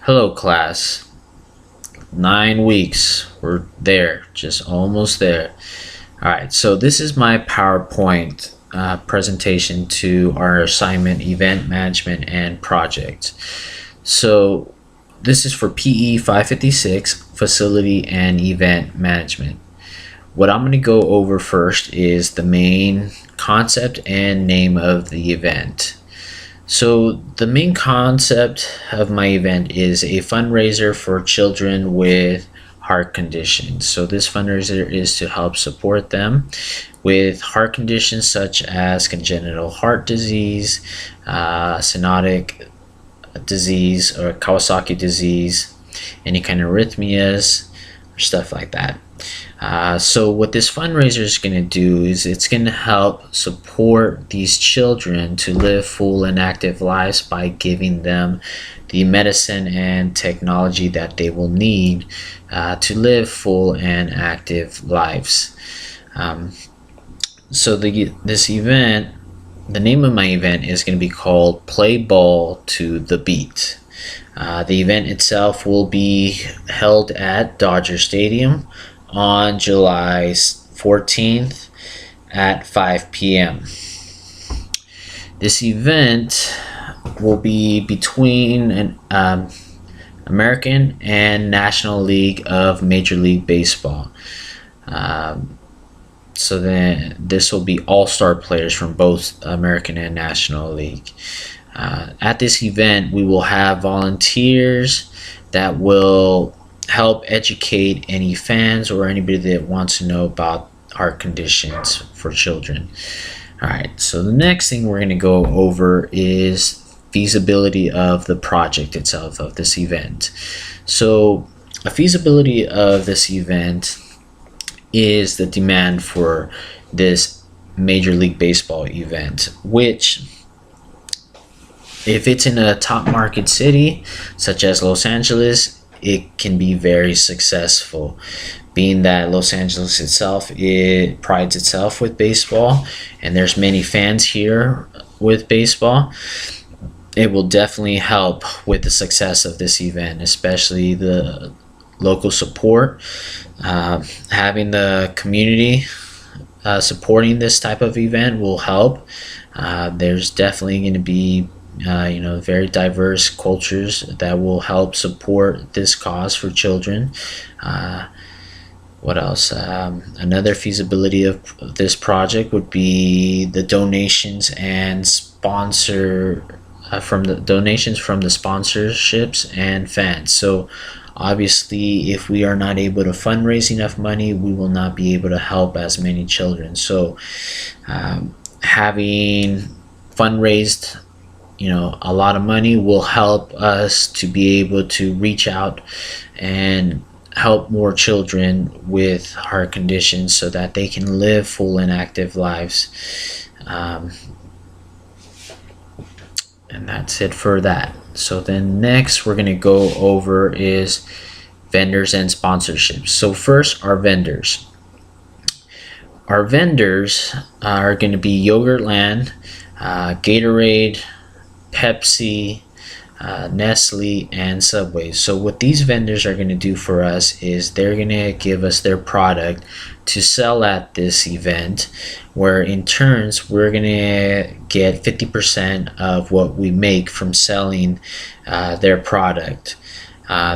Hello, class. 9 weeks. We're there, just almost there. All right, so this is my PowerPoint presentation to our assignment, event management, and project. So this is for PE 556, facility and event management. What I'm going to go over first is the main concept and name of the event. So the main concept of my event is a fundraiser for children with heart conditions. So this fundraiser is to help support them with heart conditions such as congenital heart disease, stenotic disease, or Kawasaki disease, any kind of arrhythmias, or stuff like that. So what this fundraiser is going to do is it's going to help support these children to live full and active lives by giving them the medicine and technology that they will need to live full and active lives. So this event, the name of my event is going to be called Play Ball to the Beat. The event itself will be held at Dodger Stadium on July 14th at 5 p.m. This event will be between an American and National League of Major League Baseball. So then this will be all-star players from both American and National League. At this event, we will have volunteers that will help educate any fans or anybody that wants to know about heart conditions for children. All right, so the next thing we're going to go over is feasibility of the project itself, of this event. So a feasibility of this event is the demand for this Major League Baseball event, which if it's in a top market city such as Los Angeles, it can be very successful, being that Los Angeles itself, it prides itself with baseball and there's many fans here with baseball. It will definitely help with the success of this event, especially the local support. Having the community supporting this type of event will help. There's definitely going to be very diverse cultures that will help support this cause for children. What else? Another feasibility of this project would be the donations and from the sponsorships and fans. So obviously, if we are not able to fundraise enough money, we will not be able to help as many children. So having fundraised a lot of money will help us to be able to reach out and help more children with heart conditions so that they can live full and active lives. And that's it for that. So then next we're going to go over is vendors and sponsorships. So first, our vendors. Our vendors are going to be Yogurtland, Gatorade, Pepsi, Nestle, and Subway. So what these vendors are going to do for us is they're going to give us their product to sell at this event, where in turns we're going to get 50% of what we make from selling their product.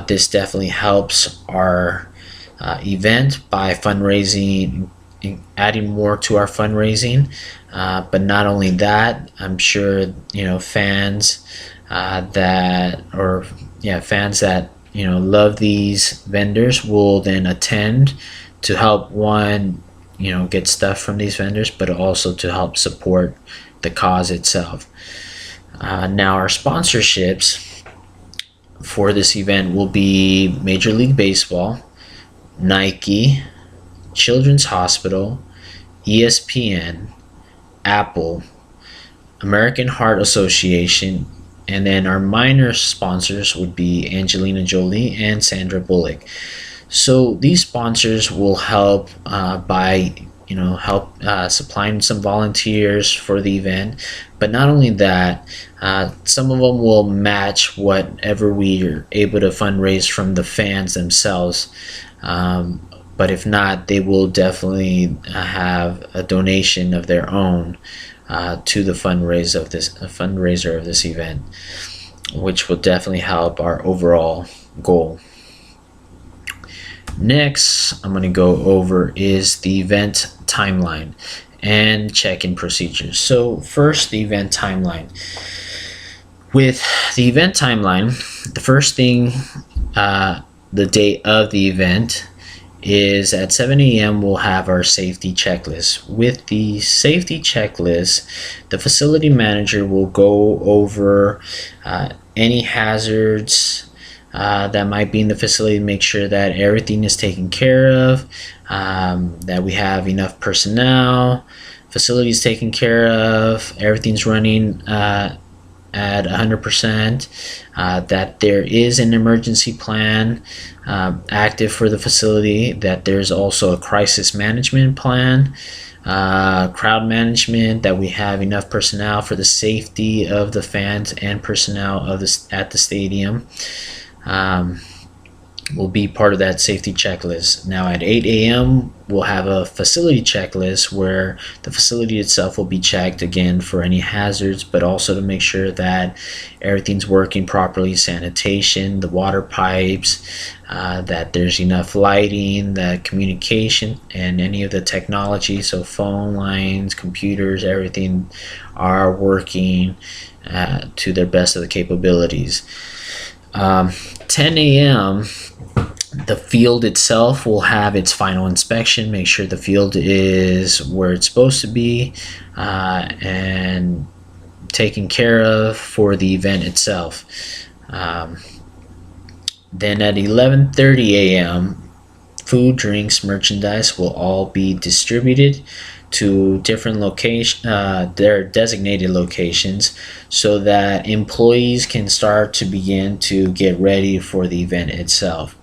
This definitely helps our event by fundraising, adding more to our fundraising. But not only that, I'm sure fans that love these vendors will then attend to help get stuff from these vendors, but also to help support the cause itself. Now our sponsorships for this event will be Major League Baseball, Nike, Children's Hospital, ESPN, Apple, American Heart Association, and then our minor sponsors would be Angelina Jolie and Sandra Bullock. So these sponsors will help by help supplying some volunteers for the event. But not only that, some of them will match whatever we are able to fundraise from the fans themselves. But if not, they will definitely have a donation of their own to the fundraiser of this event, which will definitely help our overall goal. Next, I'm going to go over is the event timeline and check-in procedures. So first, the event timeline. With the event timeline, the first thing, the date of the event is at 7 a.m. we'll have our safety checklist. With the safety checklist, the facility manager will go over any hazards that might be in the facility, make sure that everything is taken care of, that we have enough personnel, facilities taken care of, everything's running at 100%, that there is an emergency plan active for the facility, that there's also a crisis management plan, crowd management, that we have enough personnel for the safety of the fans and personnel at the stadium. Will be part of that safety checklist. Now at 8 a.m. we'll have a facility checklist where the facility itself will be checked again for any hazards, but also to make sure that everything's working properly, sanitation, the water pipes, that there's enough lighting, the communication, and any of the technology, so phone lines, computers, everything are working to their best of the capabilities. 10 a.m. the field itself will have its final inspection, make sure the field is where it's supposed to be and taken care of for the event itself. Then at 11:30 a.m. food, drinks, merchandise will all be distributed to different their designated locations, so that employees can start to begin to get ready for the event itself.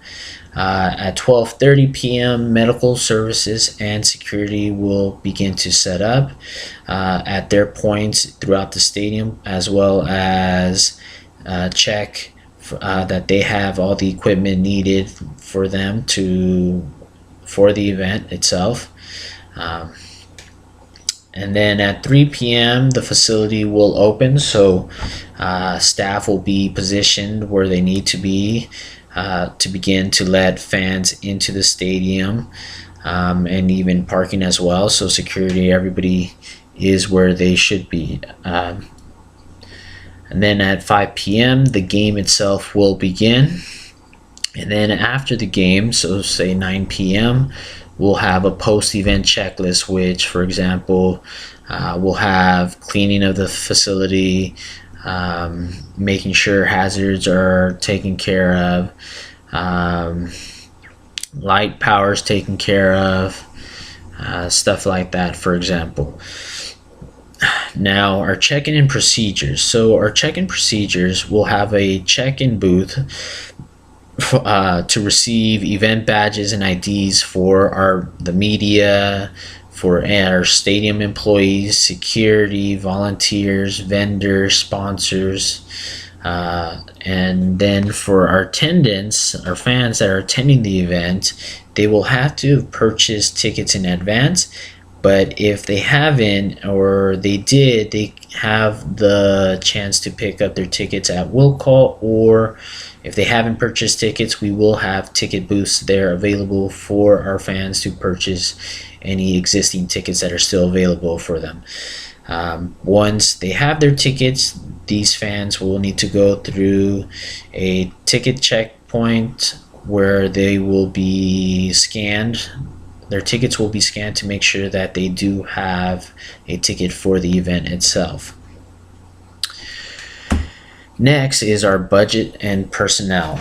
At 12:30 p.m. medical services and security will begin to set up at their points throughout the stadium, as well as check that they have all the equipment needed for them for the event itself. And then at 3 p.m. the facility will open, so staff will be positioned where they need to be to begin to let fans into the stadium, and even parking as well. So security, everybody is where they should be. And then at 5 p.m. the game itself will begin. And then after the game, so say 9 p.m., we'll have a post-event checklist, which, for example, we'll have cleaning of the facility, making sure hazards are taken care of, light powers taken care of, stuff like that, for example. Now, our check-in procedures. So our check-in procedures will have a check-in booth to receive event badges and IDs for the media, for our stadium employees, security, volunteers, vendors, sponsors, and then for our attendants, our fans that are attending the event, they will have to purchase tickets in advance. But if they haven't, or they did, they have the chance to pick up their tickets at will call, or if they haven't purchased tickets, we will have ticket booths there available for our fans to purchase any existing tickets that are still available for them. Once they have their tickets, these fans will need to go through a ticket checkpoint where they will be scanned. Their tickets will be scanned to make sure that they do have a ticket for the event itself. Next is our budget and personnel.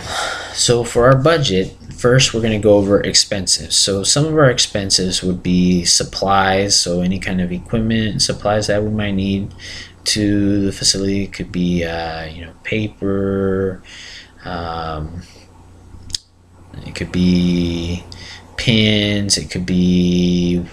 So for our budget, first we're going to go over expenses. So some of our expenses would be supplies, so any kind of equipment and supplies that we might need to the facility. It could be paper, it could be pins, it could be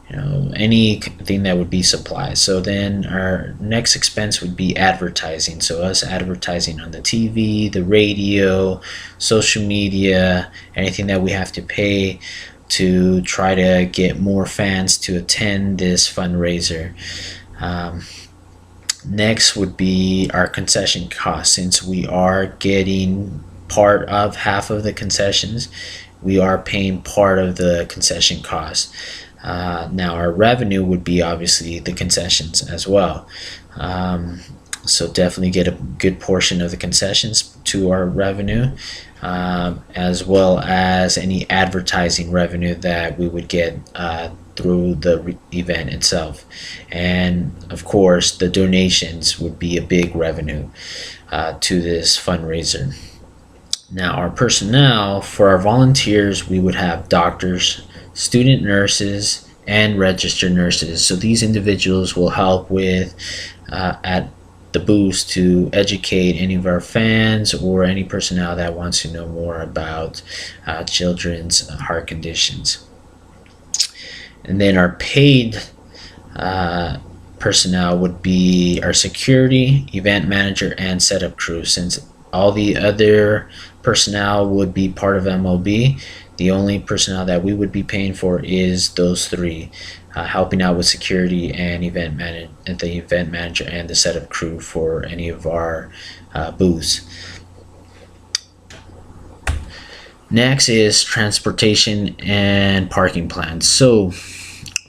anything that would be supplies. So then our next expense would be advertising. So us advertising on the TV, the radio, social media, anything that we have to pay to try to get more fans to attend this fundraiser. Next would be our concession costs. Since we are getting part of half of the concessions, we are paying part of the concession costs. Now our revenue would be obviously the concessions as well. So definitely get a good portion of the concessions to our revenue, as well as any advertising revenue that we would get through the event itself. And of course, the donations would be a big revenue to this fundraiser. Now, our personnel, for our volunteers, we would have doctors, student nurses, and registered nurses. So these individuals will help with at the booth to educate any of our fans or any personnel that wants to know more about children's heart conditions. And then our paid personnel would be our security, event manager, and setup crew. Since all the other personnel would be part of MLB, the only personnel that we would be paying for is those three, helping out with security and the event manager and the setup crew for any of our booths. Next is transportation and parking plans. So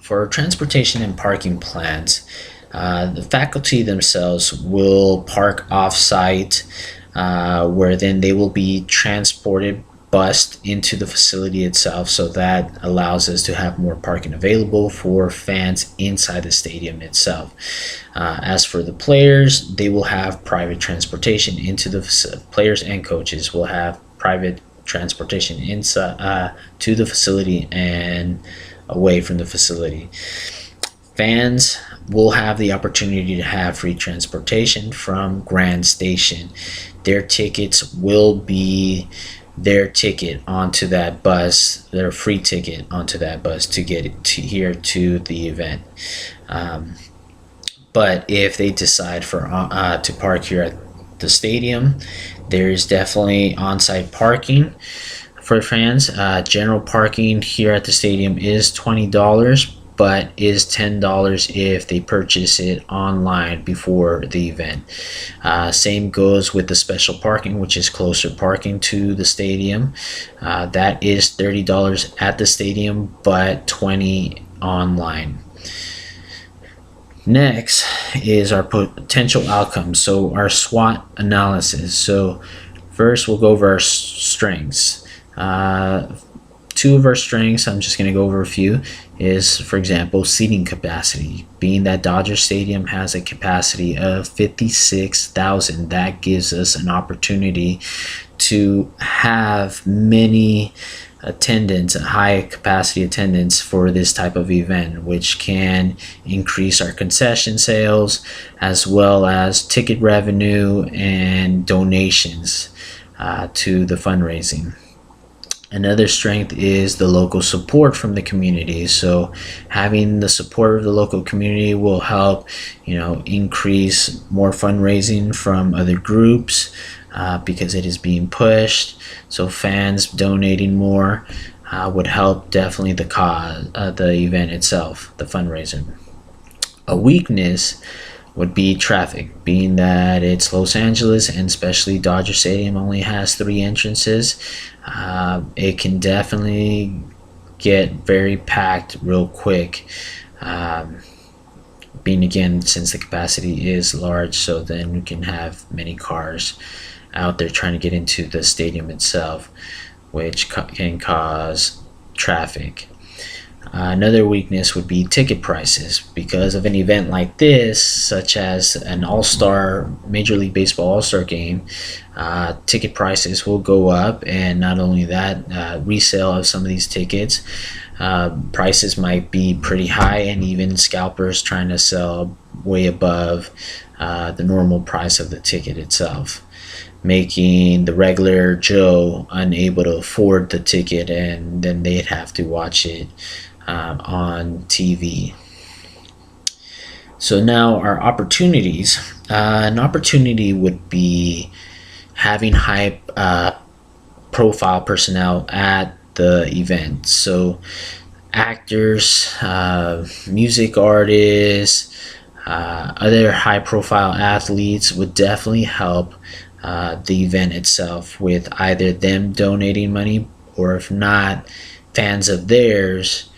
for transportation and parking plans, the faculty themselves will park off-site, where then they will be transported, bused into the facility itself. So that allows us to have more parking available for fans inside the stadium itself. As for the players, they will have private transportation into the players and coaches will have private transportation inside to the facility and away from the facility. Fans will have the opportunity to have free transportation from Grand Station. Their tickets will be their ticket onto that bus, their free ticket onto that bus to get it to here to the event. But if they decide to park here at the stadium, there is definitely on-site parking for fans. General parking here at the stadium is $20, but is $10 if they purchase it online before the event. Same goes with the special parking, which is closer parking to the stadium. That is $30 at the stadium, but $20 online. Next is our potential outcomes. So our SWOT analysis. So first we'll go over our strengths. Two of our strengths, I'm just going to go over a few, is, for example, seating capacity. Being that Dodger Stadium has a capacity of 56,000, that gives us an opportunity to have many attendance, high capacity attendance for this type of event, which can increase our concession sales as well as ticket revenue and donations to the fundraising. Another strength is the local support from the community. So having the support of the local community will help, increase more fundraising from other groups because it is being pushed. So fans donating more would help definitely the cause, the event itself, the fundraiser. A weakness would be traffic, being that it's Los Angeles and especially Dodger Stadium only has 3 entrances. It can definitely get very packed real quick, being again, since the capacity is large, so then we can have many cars out there trying to get into the stadium itself, which can cause traffic. Another weakness would be ticket prices. Because of an event like this, such as an all-star, Major League Baseball all-star game, ticket prices will go up. And not only that, resale of some of these tickets, prices might be pretty high, and even scalpers trying to sell way above the normal price of the ticket itself, making the regular Joe unable to afford the ticket, and then they'd have to watch it on TV. So now our opportunities. An opportunity would be having high profile personnel at the event. So actors, music artists, other high profile athletes would definitely help the event itself with either them donating money, or if not, fans of theirs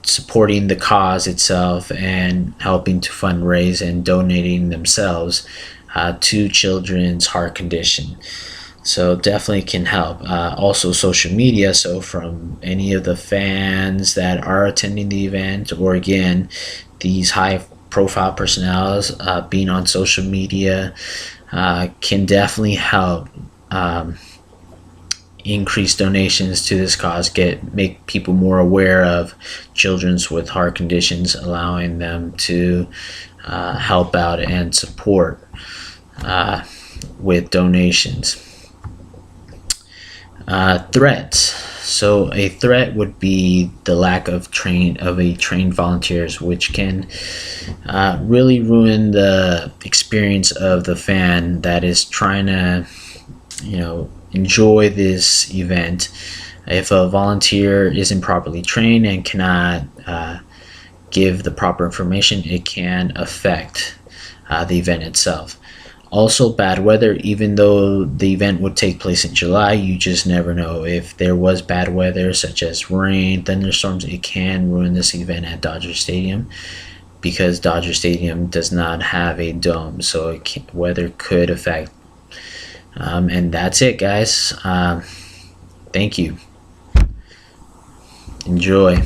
supporting the cause itself and helping to fundraise and donating themselves to children's heart condition. So definitely can help. Also social media, so from any of the fans that are attending the event, or again these high profile personnels being on social media can definitely help increase donations to this cause, make people more aware of children with heart conditions, allowing them to help out and support with donations. Threats. So a threat would be the lack of trained volunteers, which can really ruin the experience of the fan that is trying to, enjoy this event. If a volunteer isn't properly trained and cannot give the proper information, it can affect the event itself. Also, bad weather. Even though the event would take place in July, you just never know. If there was bad weather, such as rain, thunderstorms, it can ruin this event at Dodger Stadium, because Dodger Stadium does not have a dome, so weather could affect. And that's it, guys. Thank you. Enjoy.